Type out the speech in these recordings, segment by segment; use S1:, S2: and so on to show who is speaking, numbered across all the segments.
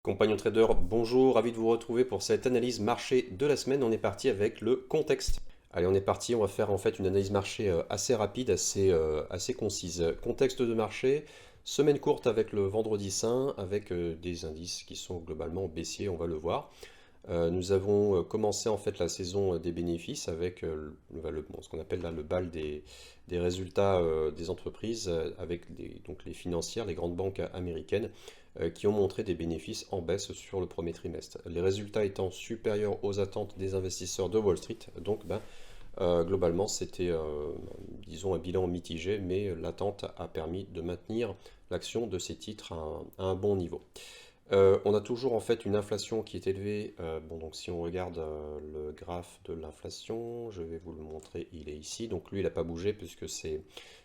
S1: Compagnon trader, bonjour, ravi de vous retrouver pour cette analyse marché de la semaine. On est parti avec le contexte. Allez, on est parti, on va faire en fait une analyse marché assez rapide, assez concise. Contexte de marché, semaine courte avec le vendredi saint, avec des indices qui sont globalement baissiers, on va le voir. Nous avons commencé en fait la saison des bénéfices avec ce qu'on appelle là le bal des résultats des entreprises avec donc les financières, les grandes banques américaines qui ont montré des bénéfices en baisse sur le premier trimestre. Les résultats étant supérieurs aux attentes des investisseurs de Wall Street, donc globalement c'était disons un bilan mitigé, mais l'attente a permis de maintenir l'action de ces titres à un bon niveau. On a toujours en fait une inflation qui est élevée. Bon, donc si on regarde le graphe de l'inflation, je vais vous le montrer, il est ici. Donc lui, il n'a pas bougé puisque c'est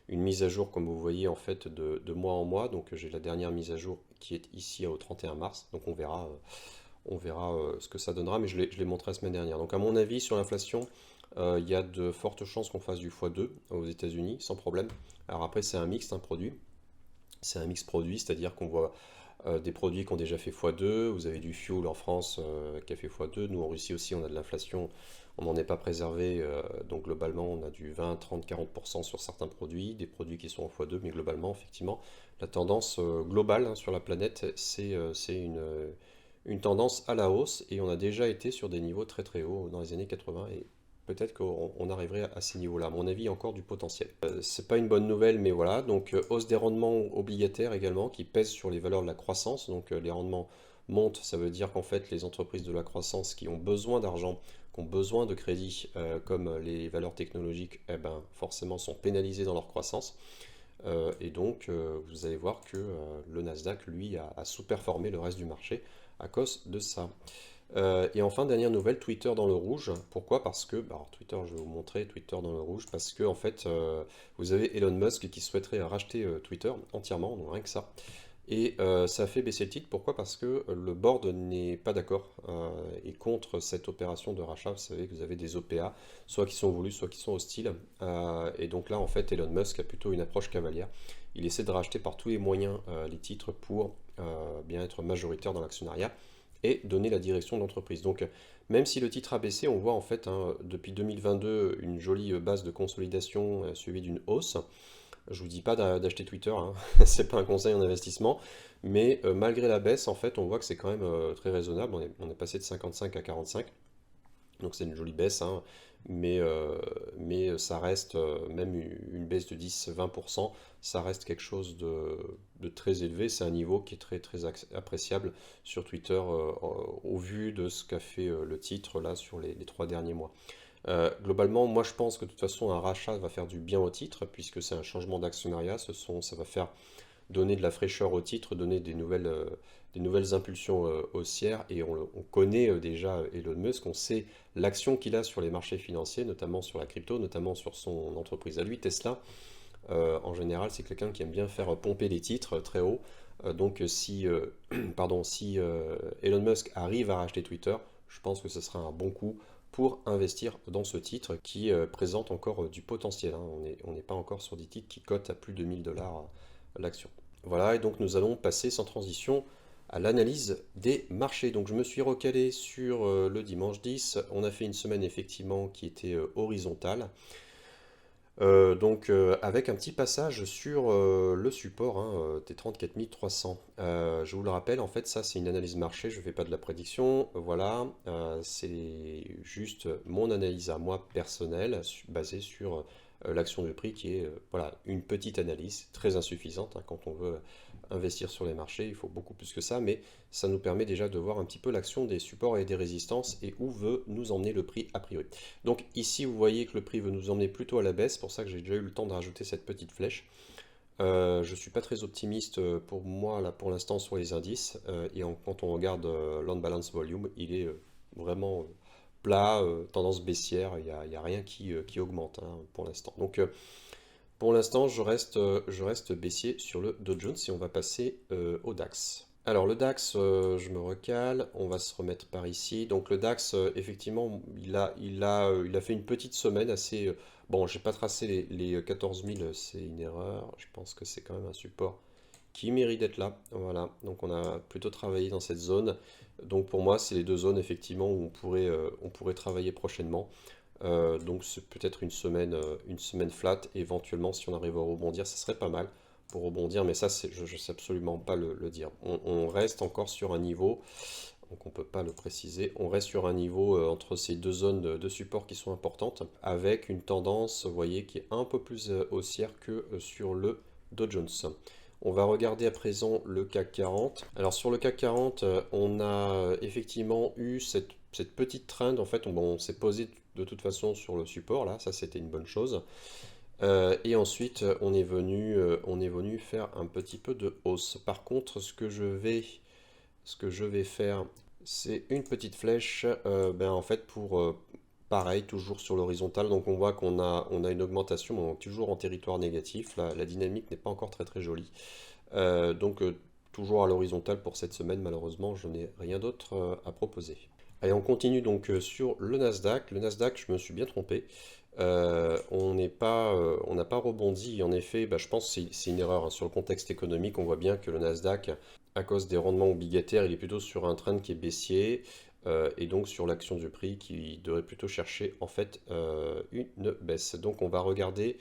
S1: une mise à jour, comme vous voyez, en fait, de mois en mois. Donc j'ai la dernière mise à jour qui est ici au 31 mars. Donc on verra ce que ça donnera, mais je l'ai montré la semaine dernière. Donc à mon avis, sur l'inflation, il y a de fortes chances qu'on fasse du x2 aux États-Unis, sans problème. Alors après, c'est un mix, un produit. C'est un mix produit, c'est-à-dire qu'on voit des produits qui ont déjà fait x2. Vous avez du fuel en France qui a fait x2. Nous en Russie aussi, on a de l'inflation. On n'en est pas préservé. Donc globalement, on a du 20, 30, 40% sur certains produits, des produits qui sont en x2. Mais globalement, effectivement, la tendance globale sur la planète, c'est une tendance à la hausse. Et on a déjà été sur des niveaux très très hauts dans les années 80. Et peut-être qu'on arriverait à ces niveaux-là. À mon avis, il y a encore du potentiel. C'est pas une bonne nouvelle, mais voilà. Donc, hausse des rendements obligataires également qui pèsent sur les valeurs de la croissance. Donc, les rendements montent, ça veut dire qu'en fait, les entreprises de la croissance qui ont besoin d'argent, qui ont besoin de crédit, comme les valeurs technologiques, eh ben, forcément sont pénalisées dans leur croissance. Et donc, vous allez voir que le Nasdaq, lui, a sous-performé le reste du marché à cause de ça. Et enfin, dernière nouvelle, Twitter dans le rouge. Pourquoi? Parce que, alors Twitter, je vais vous montrer Twitter dans le rouge, parce que en fait, vous avez Elon Musk qui souhaiterait racheter Twitter entièrement, donc rien que ça. Et ça a fait baisser le titre. Pourquoi? Parce que le board n'est pas d'accord et contre cette opération de rachat. Vous savez que vous avez des OPA, soit qui sont voulus, soit qui sont hostiles. Et donc là, en fait, Elon Musk a plutôt une approche cavalière. Il essaie de racheter par tous les moyens les titres pour bien être majoritaire dans l'actionnariat et donner la direction de l'entreprise. Donc, même si le titre a baissé, on voit en fait depuis 2022 une jolie base de consolidation suivie d'une hausse. Je vous dis pas d'acheter Twitter, hein. C'est pas un conseil en investissement, mais malgré la baisse, en fait, on voit que c'est quand même très raisonnable. On est passé de 55 à 45. Donc c'est une jolie baisse, hein, mais ça reste, même une baisse de 10-20%, ça reste quelque chose de très élevé. C'est un niveau qui est très, très appréciable sur Twitter au vu de ce qu'a fait le titre là sur les 3 derniers mois. Globalement, moi je pense que de toute façon un rachat va faire du bien au titre puisque c'est un changement d'actionnariat. Ça va faire donner de la fraîcheur au titre, donner des nouvelles impulsions haussières. Et on connaît déjà Elon Musk, on sait l'action qu'il a sur les marchés financiers, notamment sur la crypto, notamment sur son entreprise à lui, Tesla. En général, c'est quelqu'un qui aime bien faire pomper les titres très haut. Donc si, pardon, si Elon Musk arrive à racheter Twitter, je pense que ce sera un bon coup pour investir dans ce titre qui présente encore du potentiel, hein. On n'est pas encore sur des titres qui cotent à plus de 1000 $ l'action. Voilà, et donc nous allons passer sans transition à l'analyse des marchés. Donc je me suis recalé sur le dimanche 10. On a fait une semaine effectivement qui était horizontale. Avec un petit passage sur le support hein, des 34 300. Je vous le rappelle, en fait, ça c'est une analyse marché, je ne fais pas de la prédiction. Voilà, c'est juste mon analyse à moi personnelle, basée sur l'action de prix qui est voilà, une petite analyse très insuffisante hein, quand on veut investir sur les marchés. Il faut beaucoup plus que ça, mais ça nous permet déjà de voir un petit peu l'action des supports et des résistances et où veut nous emmener le prix a priori. Donc ici, vous voyez que le prix veut nous emmener plutôt à la baisse, c'est pour ça que j'ai déjà eu le temps de rajouter cette petite flèche. Je ne suis pas très optimiste pour moi là pour l'instant sur les indices quand on regarde l'on balance volume, il est vraiment plat, tendance baissière, il y a rien qui augmente hein, pour l'instant. Donc pour l'instant, je reste baissier sur le Dow Jones et on va passer au DAX. Alors le DAX, je me recale, on va se remettre par ici. Donc le DAX, effectivement, il a fait une petite semaine assez... bon, j'ai pas tracé les 14 000, c'est une erreur. Je pense que c'est quand même un support qui méritent d'être là. Voilà, donc on a plutôt travaillé dans cette zone. Donc pour moi, c'est les deux zones effectivement où on pourrait travailler prochainement. Donc c'est peut-être une semaine flat. Éventuellement, si on arrive à rebondir, ça serait pas mal pour rebondir. Mais ça, je ne sais absolument pas le dire. On reste encore sur un niveau, donc on ne peut pas le préciser. On reste sur un niveau entre ces deux zones de support qui sont importantes, avec une tendance, vous voyez, qui est un peu plus haussière que sur le Dow Jones. On va regarder à présent le CAC 40. Alors sur le CAC 40, on a effectivement eu cette petite trend. En fait, on s'est posé de toute façon sur le support, là, ça c'était une bonne chose. Et ensuite, on est venu faire un petit peu de hausse. Par contre, ce que je vais faire, c'est une petite flèche, en fait, pour pareil, toujours sur l'horizontale. Donc on voit on a une augmentation, mais on est toujours en territoire négatif. La dynamique n'est pas encore très très jolie. Toujours à l'horizontale pour cette semaine, malheureusement, je n'ai rien d'autre à proposer. Allez, on continue donc sur le Nasdaq. Le Nasdaq, je me suis bien trompé. On n'a pas rebondi. En effet, je pense que c'est une erreur hein. Sur le contexte économique, on voit bien que le Nasdaq, à cause des rendements obligataires, il est plutôt sur un trend qui est baissier. Et donc sur l'action du prix qui devrait plutôt chercher en fait une baisse. Donc on va regarder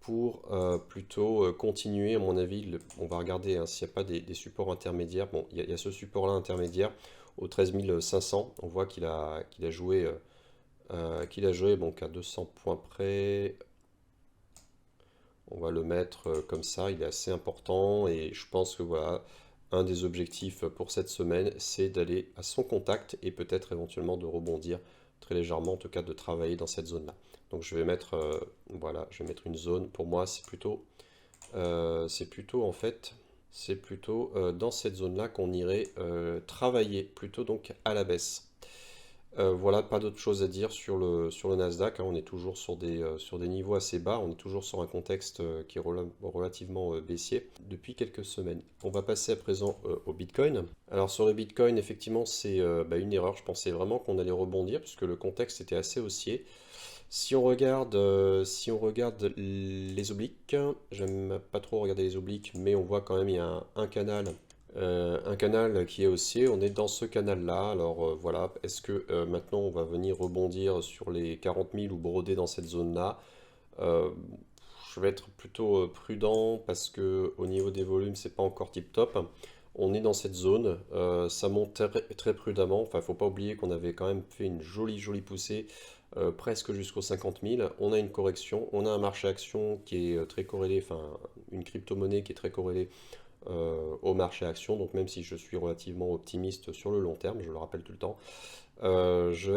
S1: pour plutôt continuer, à mon avis, on va regarder hein, s'il n'y a pas des supports intermédiaires. Bon, il y a ce support-là intermédiaire au 13 500. On voit qu'il a joué, donc à 200 points près. On va le mettre comme ça, il est assez important et je pense que voilà, un des objectifs pour cette semaine, c'est d'aller à son contact et peut-être éventuellement de rebondir très légèrement, en tout cas de travailler dans cette zone-là. Donc je vais mettre, voilà, je vais mettre une zone. Pour moi, en fait, c'est plutôt dans cette zone-là qu'on irait travailler, plutôt donc à la baisse. Voilà, pas d'autre chose à dire sur le Nasdaq, hein. On est toujours sur des niveaux assez bas, on est toujours sur un contexte qui est relativement baissier depuis quelques semaines. On va passer à présent au Bitcoin. Alors sur le Bitcoin, effectivement, c'est une erreur. Je pensais vraiment qu'on allait rebondir puisque le contexte était assez haussier. Si on regarde les obliques, j'aime pas trop regarder les obliques, mais on voit quand même il y a un canal qui est haussier, on est dans ce canal-là. Alors voilà, est-ce que maintenant on va venir rebondir sur les 40 000 ou broder dans cette zone-là? Euh, je vais être plutôt prudent parce que au niveau des volumes, c'est pas encore tip-top. On est dans cette zone, ça monte très prudemment. Enfin, faut pas oublier qu'on avait quand même fait une jolie poussée presque jusqu'aux 50 000. On a une correction, on a un marché action qui est très corrélé, enfin une crypto-monnaie qui est très corrélée au marché action. Donc même si je suis relativement optimiste sur le long terme, je le rappelle tout le temps, je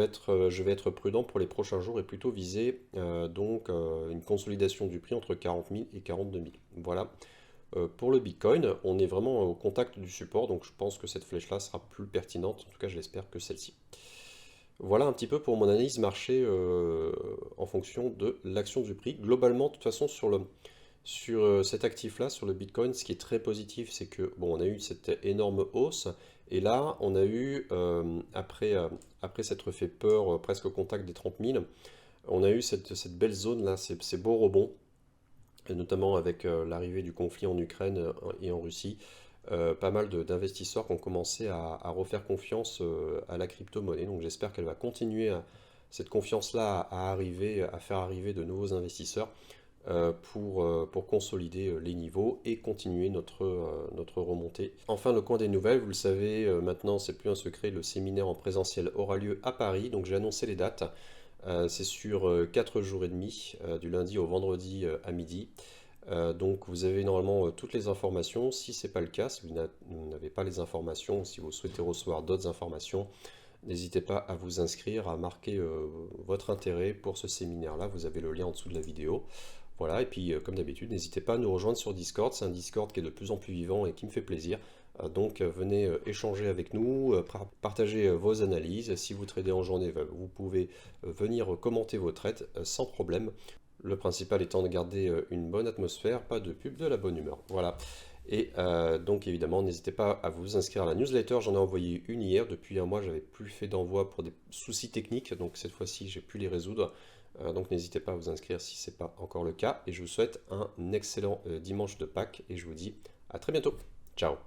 S1: vais être prudent pour les prochains jours et plutôt viser une consolidation du prix entre 40 000 et 42 000. Voilà. Pour le Bitcoin, on est vraiment au contact du support, donc je pense que cette flèche-là sera plus pertinente, en tout cas je l'espère que celle-ci. Voilà un petit peu pour mon analyse marché en fonction de l'action du prix. Globalement, de toute façon, sur cet actif-là, sur le Bitcoin, ce qui est très positif, c'est que bon, on a eu cette énorme hausse, et là, on a eu, après s'être fait peur presque au contact des 30 000, on a eu cette belle zone-là, ces beaux rebonds, et notamment avec l'arrivée du conflit en Ukraine et en Russie. Pas mal d'investisseurs qui ont commencé à refaire confiance à la crypto-monnaie. Donc j'espère qu'elle va continuer cette confiance-là à arriver, à faire arriver de nouveaux investisseurs pour consolider les niveaux et continuer notre remontée. Enfin, le coin des nouvelles, vous le savez, maintenant c'est plus un secret, le séminaire en présentiel aura lieu à Paris, donc j'ai annoncé les dates. C'est sur 4 jours et demi, du lundi au vendredi à midi. Donc vous avez normalement toutes les informations. Si ce n'est pas le cas, si vous n'avez pas les informations, si vous souhaitez recevoir d'autres informations, n'hésitez pas à vous inscrire, à marquer votre intérêt pour ce séminaire-là. Vous avez le lien en dessous de la vidéo. Voilà, et puis comme d'habitude, n'hésitez pas à nous rejoindre sur Discord. C'est un Discord qui est de plus en plus vivant et qui me fait plaisir. Donc venez échanger avec nous, partager vos analyses. Si vous tradez en journée, vous pouvez venir commenter vos trades sans problème. Le principal étant de garder une bonne atmosphère, pas de pub, de la bonne humeur. Voilà. Et donc évidemment, n'hésitez pas à vous inscrire à la newsletter. J'en ai envoyé une hier. Depuis un mois, j'avais plus fait d'envoi pour des soucis techniques. Donc cette fois-ci, j'ai pu les résoudre. Donc n'hésitez pas à vous inscrire si ce n'est pas encore le cas. Et je vous souhaite un excellent dimanche de Pâques. Et je vous dis à très bientôt. Ciao.